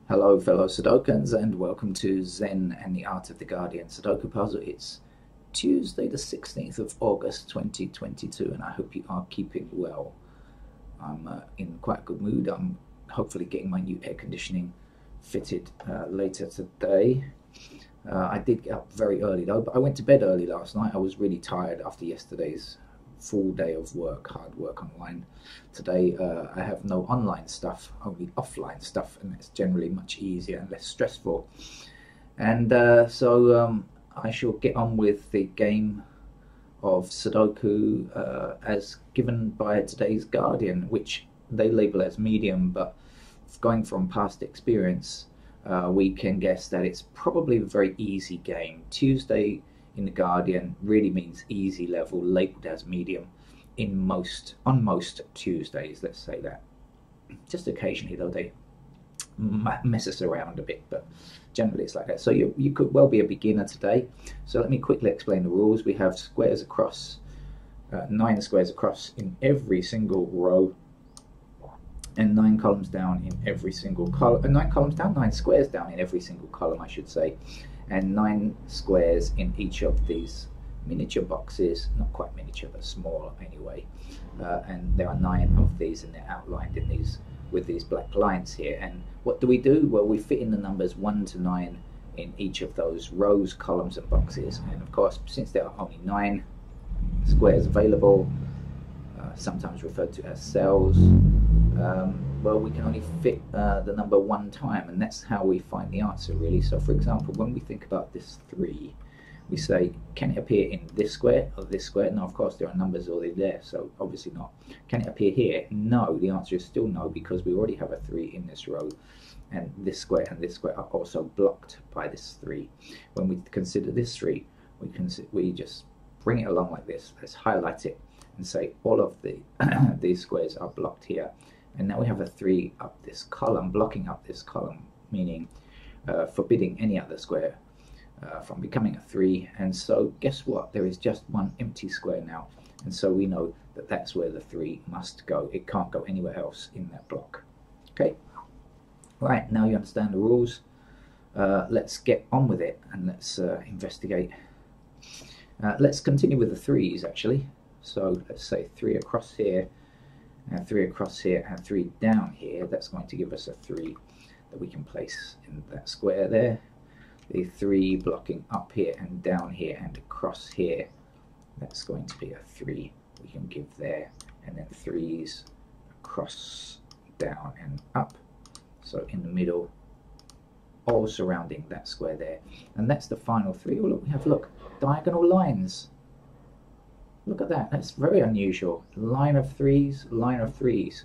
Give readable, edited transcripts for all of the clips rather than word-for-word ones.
Hello fellow Sudokans and welcome to Zen and the Art of the Guardian Sudoku Puzzle. It's Tuesday the 16th of August 2022 and I hope you are keeping well. I'm in quite a good mood. I'm hopefully getting my new air conditioning fitted later today. I did get up very early though, but I went to bed early last night. I was really tired after yesterday's full day of work, hard work online. Today I have no online stuff, only offline stuff, and it's generally much easier and less stressful. And so I shall get on with the game of Sudoku as given by today's Guardian, which they label as medium, but going from past experience we can guess that it's probably a very easy game. Tuesday in the Guardian really means easy level, labelled as medium on most Tuesdays, let's say that. Just occasionally though they mess us around a bit, but generally it's like that. So you could well be a beginner today. So let me quickly explain the rules. We have squares across, 9 squares across in every single row, and 9 columns down in every single column, 9 columns down, 9 squares down in every single column, I should say, and 9 squares in each of these miniature boxes, not quite miniature but small anyway, and there are 9 of these and they're outlined in these with these black lines here. And what do? Well, we fit in the numbers 1 to 9 in each of those rows, columns and boxes, and of course since there are only 9 squares available, sometimes referred to as cells, well, we can only fit the number 1 time, and that's how we find the answer really. So for example, when we think about this 3, we say, can it appear in this square or this square? No, of course there are numbers already there, so obviously not. Can it appear here? No, the answer is still no, because we already have a 3 in this row, and this square are also blocked by this 3. When we consider this 3, we just bring it along like this. Let's highlight it and say all of the these squares are blocked here. And now we have a 3 up this column, blocking up this column, meaning forbidding any other square from becoming a 3. And so guess what? There is just 1 empty square now. And so we know that that's where the 3 must go. It can't go anywhere else in that block. Okay? Right, now you understand the rules. Let's get on with it and let's investigate. Let's continue with the 3s actually. So let's say 3 across here, and 3 across here, and 3 down here. That's going to give us a 3 that we can place in that square there. The 3 blocking up here and down here and across here, that's going to be a 3 we can give there. And then 3s across, down and up, so in the middle, all surrounding that square there. And that's the final 3. Oh look, we have, look, diagonal lines. Look at that, that's very unusual. Line of 3s, line of 3s.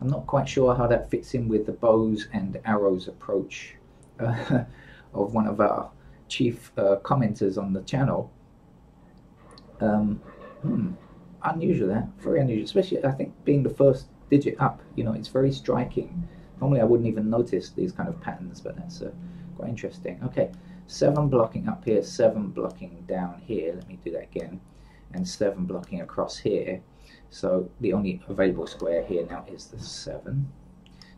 I'm not quite sure how that fits in with the bows and arrows approach of one of our chief commenters on the channel. Unusual, that, very unusual, especially I think being the first digit up, you know, it's very striking. Normally I wouldn't even notice these kind of patterns, but that's quite interesting. Okay, 7 blocking up here, 7 blocking down here, let me do that again, and 7 blocking across here. So the only available square here now is the 7.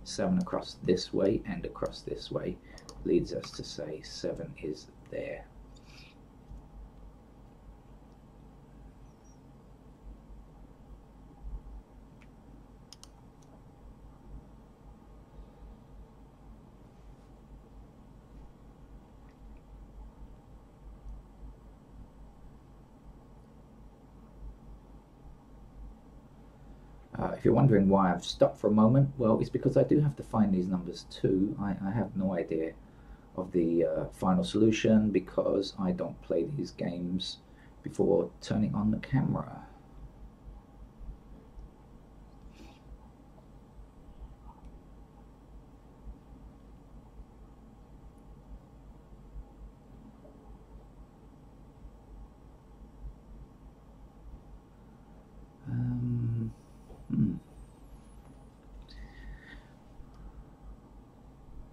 7 across this way and across this way leads us to say 7 is there. If you're wondering why I've stopped for a moment, well, it's because I do have to find these numbers too. I have no idea of the final solution because I don't play these games before turning on the camera.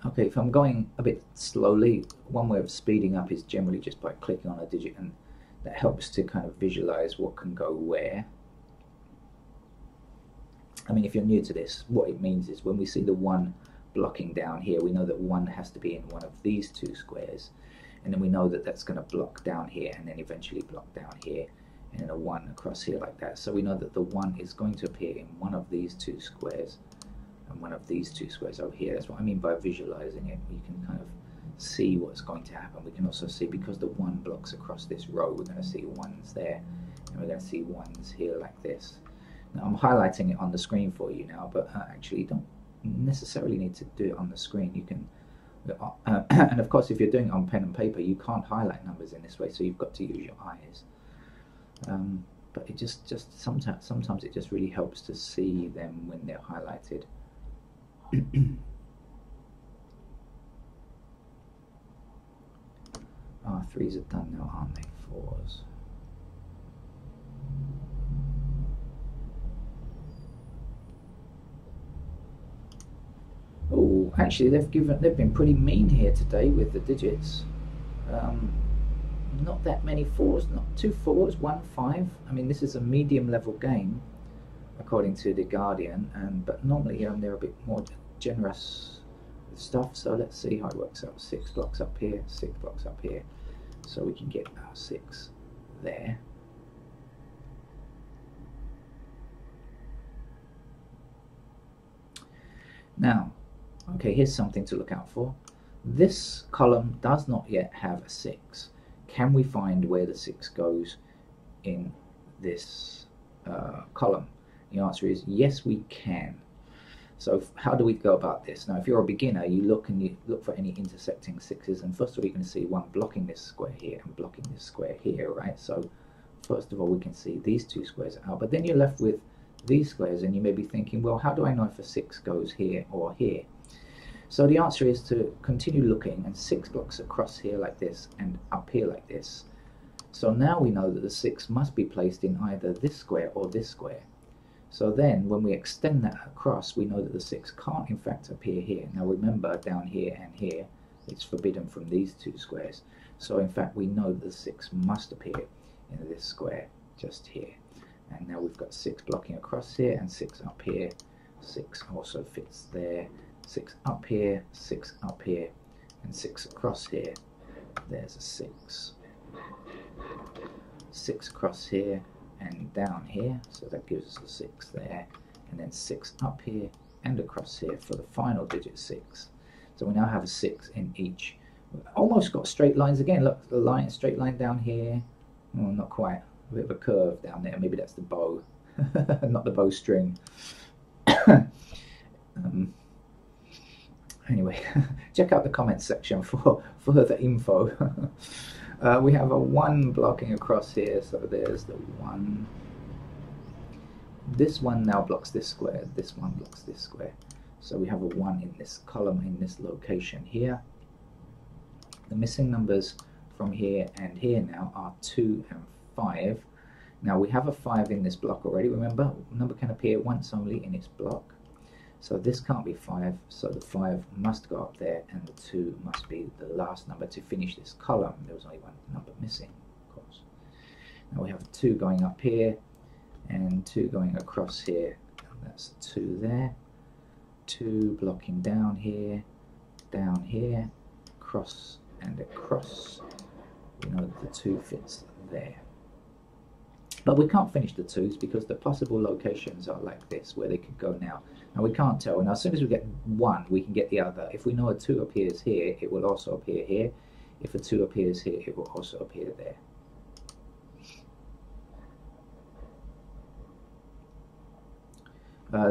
Okay, if I'm going a bit slowly, one way of speeding up is generally just by clicking on a digit, and that helps to kind of visualize what can go where. I mean, if you're new to this, what it means is when we see the 1 blocking down here. We know that 1 has to be in one of these 2 squares, and then we know that that's going to block down here and then eventually block down here, and then a 1 across here like that. So we know that the 1 is going to appear in one of these 2 squares and one of these 2 squares over here. That's what I mean by visualizing it. You can kind of see what's going to happen. We can also see, because the 1 blocks across this row, we're going to see 1s there, and we're going to see 1s here like this. Now I'm highlighting it on the screen for you now, but actually you don't necessarily need to do it on the screen. You can and of course, if you're doing it on pen and paper, you can't highlight numbers in this way, so you've got to use your eyes. But it just sometimes it just really helps to see them when they're highlighted. Ah, 3s are done now, aren't they? 4s. Oh, actually, they've been pretty mean here today with the digits. Not that many 4s, not 2 4s, 1 5. I mean, this is a medium level game, according to the Guardian, but normally they're a bit more generous with stuff. So let's see how it works out. 6 blocks up here, 6 blocks up here, so we can get our 6 there. Now, okay, here's something to look out for. This column does not yet have a 6. Can we find where the 6 goes in this column? The answer is yes, we can. So how do we go about this? Now, if you're a beginner, you look for any intersecting 6s, and first of all, you can see 1 blocking this square here and blocking this square here, right? So first of all, we can see these 2 squares out, but then you're left with these squares, and you may be thinking, well, how do I know if a 6 goes here or here? So the answer is to continue looking, and 6 blocks across here like this and up here like this. So now we know that the 6 must be placed in either this square or this square. So then when we extend that across, we know that the 6 can't in fact appear here. Now remember, down here and here, it's forbidden from these 2 squares. So in fact we know that the 6 must appear in this square just here. And now we've got 6 blocking across here and 6 up here. 6 also fits there. 6 up here, 6 up here, and 6 across here. There's a 6. 6 across here and down here, so that gives us a 6 there, and then 6 up here and across here for the final digit 6. So we now have a 6 in each. We've almost got straight lines again. Look, the line, straight line down here. Oh, not quite. A bit of a curve down there. Maybe that's the bow, not the bowstring. Anyway, check out the comments section for further info. We have a 1 blocking across here, so there's the 1. This one now blocks this square, this one blocks this square. So we have a 1 in this column, in this location here. The missing numbers from here and here now are 2 and 5. Now we have a 5 in this block already. Remember, a number can appear once only in its block. So this can't be 5, so the 5 must go up there, and the 2 must be the last number to finish this column. There was only 1 number missing, of course. Now we have 2 going up here, and 2 going across here. That's 2 there. 2 blocking down here, across and across. We know that the 2 fits there. But we can't finish the 2s because the possible locations are like this, where they could go now. Now we can't tell. Now as soon as we get 1, we can get the other. If we know a 2 appears here, it will also appear here. If a 2 appears here, it will also appear there.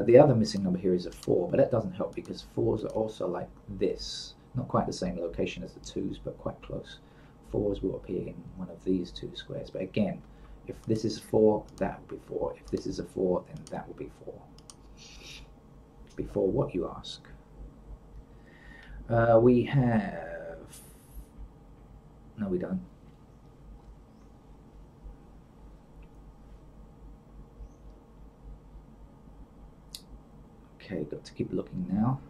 The other missing number here is a 4, but that doesn't help because 4s are also like this. Not quite the same location as the 2s, but quite close. 4s will appear in one of these 2 squares. But again, if this is 4, that will be 4. If this is a 4, then that will be 4. Before what, you ask? We have... No, we don't. Okay, got to keep looking now.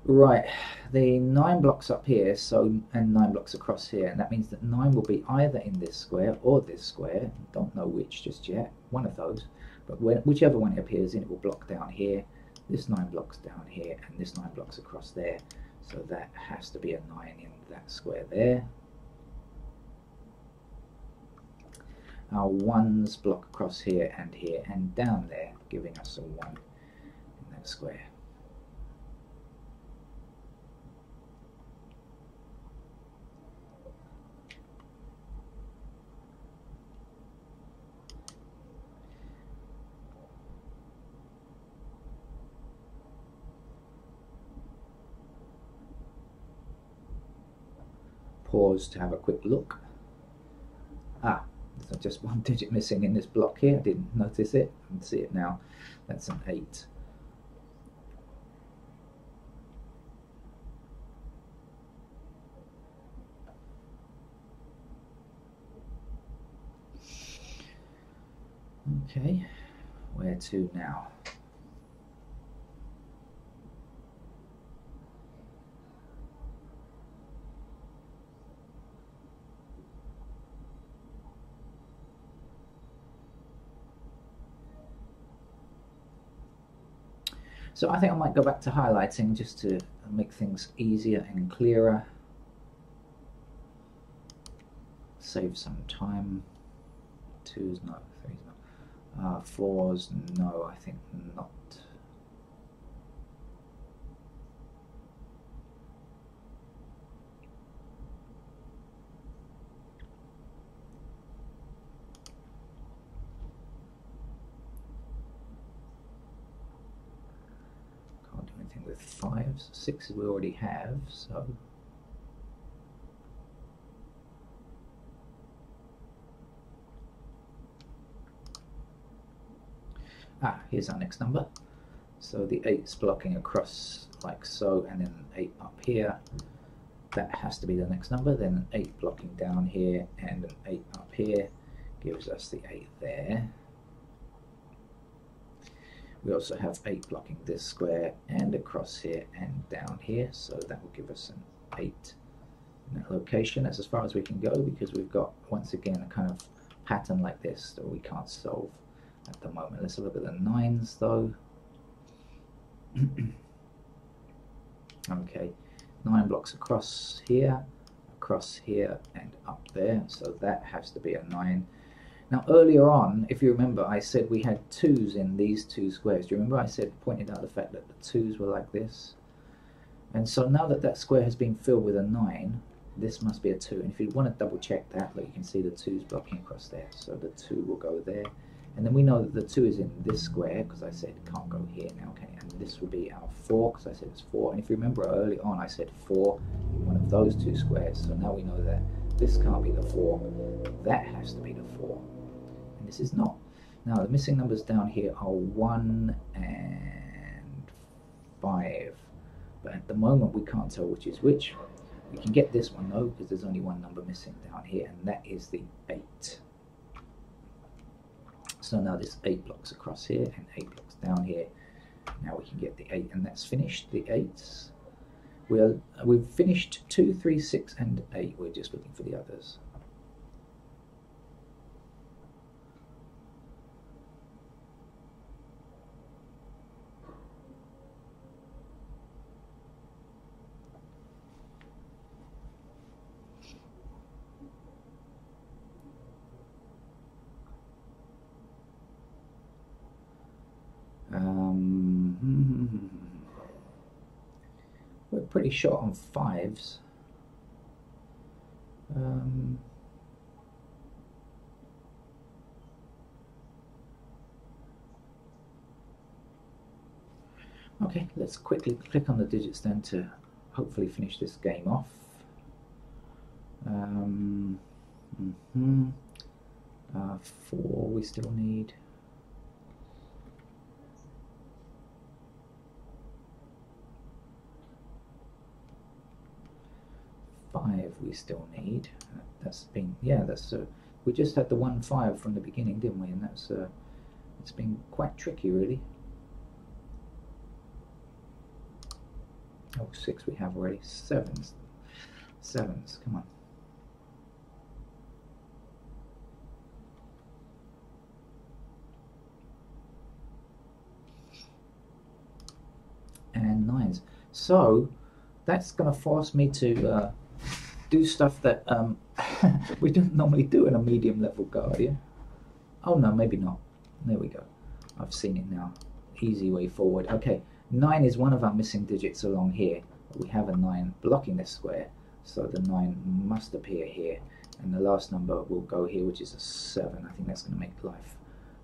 Right, the 9 blocks up here, so, and 9 blocks across here, and that means that 9 will be either in this square or this square. Don't know which just yet, one of those. But whichever one it appears in, it will block down here. this 9 blocks down here, and this 9 blocks across there. So that has to be a 9 in that square there. Our 1s block across here and down there, giving us a 1 in that square. Pause to have a quick look. Ah, there's just 1 digit missing in this block here. I didn't notice it. I can see it now. That's an 8. Okay, where to now? So I think I might go back to highlighting just to make things easier and clearer. Save some time. 2s, no. 3s, no. 4s, no, I think not. With 5s, 6s we already have, so here's our next number. So the 8's blocking across like so, and then an 8 up here. That has to be the next number. Then an 8 blocking down here and an 8 up here gives us the 8 there. We also have 8 blocking this square and across here and down here, so that will give us an 8 in that location. That's as far as we can go, because we've got, once again, a kind of pattern like this that we can't solve at the moment. Let's have a look at the 9s though. Okay, 9 blocks across here, and up there, so that has to be a 9. Now earlier on, if you remember, I said we had 2s in these 2 squares. Do you remember I pointed out the fact that the 2s were like this? And so now that that square has been filled with a 9, this must be a 2. And if you want to double check that, look, you can see the 2's blocking across there. So the 2 will go there. And then we know that the 2 is in this square, because I said it can't go here now, okay? And this will be our 4, because I said it's 4. And if you remember early on, I said 4 in one of those 2 squares. So now we know that this can't be the 4. That has to be the 4. And this is not. Now the missing numbers down here are 1 and 5. But at the moment we can't tell which is which. We can get this one though, because there's only one number missing down here, and that is the 8. So now this 8 blocks across here and 8 blocks down here. Now we can get the 8, and that's finished. The 8s. We've finished 2, 3, 6, and 8. We're just looking for the others. We're pretty short on 5s. Okay, let's quickly click on the digits then to hopefully finish this game off. 4 we still need. 5 we still need. That's been, yeah, that's we just had the 1 5 from the beginning, didn't we? And that's it's been quite tricky, really. Oh, 6 we have already. 7s, come on. So that's going to force me to do stuff that we don't normally do in a medium level Guardian. Oh no, maybe not. There we go. I've seen it now. Easy way forward. Okay, 9 is one of our missing digits along here. We have a 9 blocking this square, so the 9 must appear here. And the last number will go here, which is a 7. I think that's going to make life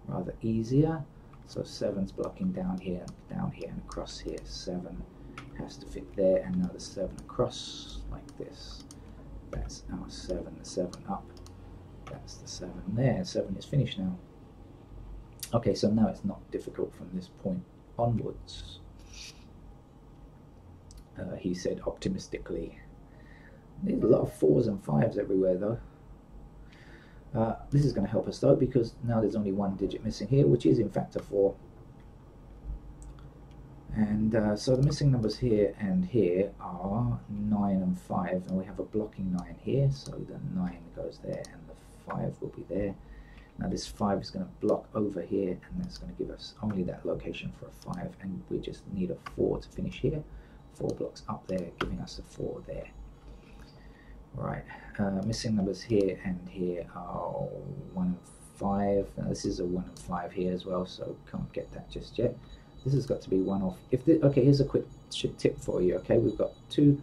rather easier. So 7's blocking down here, and across here. 7 has to fit there, and now the 7 across like this. That's our 7, the 7 up. That's the 7 there. 7 is finished now. Okay, so now it's not difficult from this point onwards. He said optimistically. There's a lot of 4s and 5s everywhere though. This is going to help us though, because now there's only one digit missing here, which is in fact a 4. And so the missing numbers here and here are 9 and 5, and we have a blocking 9 here, so the 9 goes there and the 5 will be there. Now this 5 is going to block over here, and that's going to give us only that location for a 5, and we just need a 4 to finish here. 4 blocks up there, giving us a 4 there. Right, missing numbers here and here are 1 and 5. Now this is a 1 and 5 here as well, so can't get that just yet. This has got to be 1 off. Okay, here's a quick tip for you. Okay, we've got two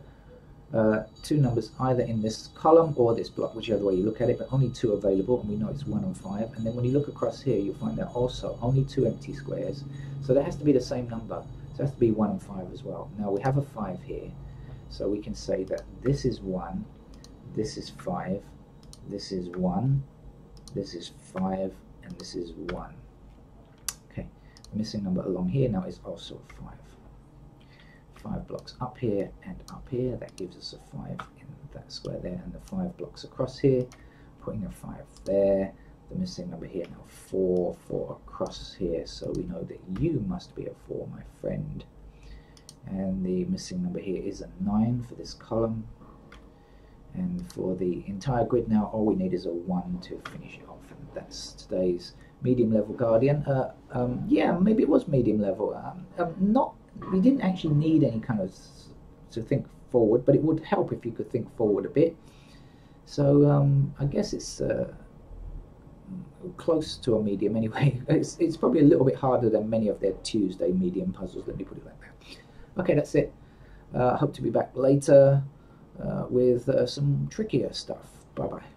numbers either in this column or this block, whichever way you look at it, but only 2 available, and we know it's 1 and 5. And then when you look across here, you'll find out also only 2 empty squares, so there has to be the same number. So it has to be 1 and 5 as well. Now we have a 5 here, so we can say that this is 1, this is 5, this is 1, this is 5, and this is 1. Okay, the missing number along here now is also 5. 5 blocks up here and up here, that gives us a 5 in that square there, and the 5 blocks across here, putting a 5 there. The missing number here now 4 across here, so we know that you must be a 4, my friend. And the missing number here is a 9 for this column. And for the entire grid now, all we need is a 1 to finish it off, and that's today's medium level Guardian. Yeah, maybe it was medium level. We didn't actually need any kind of to think forward, but it would help if you could think forward a bit. So I guess it's close to a medium anyway. It's probably a little bit harder than many of their Tuesday medium puzzles, let me put it like that. Okay, that's it. Hope to be back later with some trickier stuff. Bye bye.